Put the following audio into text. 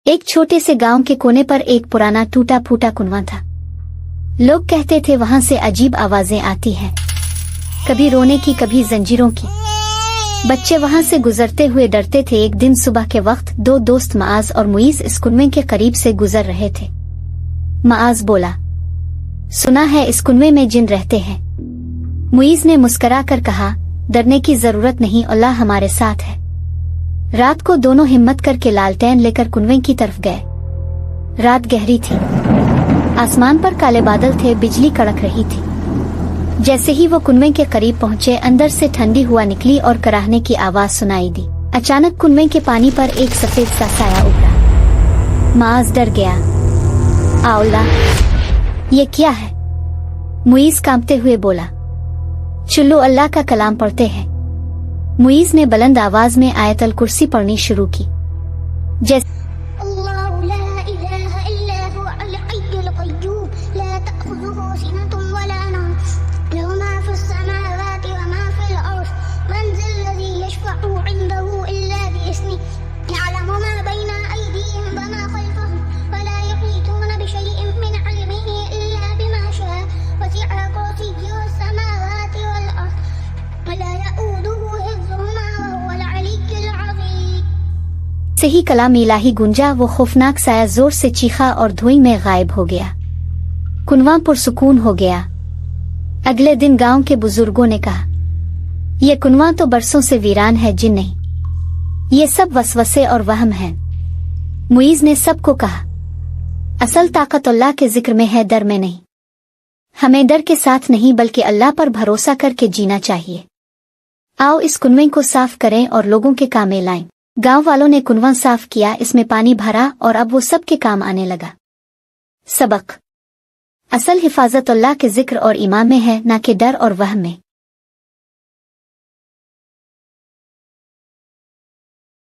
एक छोटे से गांव के कोने पर एक पुराना टूटा फूटा कुआं था। लोग कहते थे वहां से अजीब आवाजें आती हैं, कभी रोने की कभी जंजीरों की। बच्चे वहां से गुजरते हुए डरते थे। एक दिन सुबह के वक्त दो दोस्त माआज और मुईज इस कुएं के करीब से गुजर रहे थे। माआज बोला, सुना है इस कुएं में जिन रहते हैं। मुईज ने मुस्कुरा कर कहा, डरने की जरूरत नहीं, अल्लाह हमारे साथ है। रात को दोनों हिम्मत करके लालटेन लेकर कुएं की तरफ गए। रात गहरी थी, आसमान पर काले बादल थे, बिजली कड़क रही थी। जैसे ही वो कुएं के करीब पहुंचे, अंदर से ठंडी हवा निकली और कराहने की आवाज सुनाई दी। अचानक कुएं के पानी पर एक सफेद सा साया उभरा। माआज डर गया। आउला, ये क्या है? मुईज कांपते हुए बोला, चलो अल्लाह का कलाम पढ़ते हैं। मुईज ने बुलंद आवाज में आयतल कुर्सी पढ़नी शुरू की। जैसे से ही कलाम इलाही गूंजा। वो खौफनाक साया जोर से चीखा और धुएं में गायब हो गया। कुआं पुरसुकून हो गया। अगले दिन गांव के बुजुर्गों ने कहा, यह कुआं तो बरसों से वीरान है, जिन नहीं, ये सब वसवसे और वहम है। मुईज ने सबको कहा, असल ताकत अल्लाह के जिक्र में है, डर में नहीं। हमें डर के साथ नहीं बल्कि अल्लाह पर भरोसा करके जीना चाहिए। आओ इस कुएं को साफ करें और लोगों के काम में लाएं। गांव वालों ने कुआं साफ किया, इसमें पानी भरा और अब वो सबके काम आने लगा। सबक: असल हिफाजत अल्लाह के जिक्र और ईमान में है, ना कि डर और वहम में।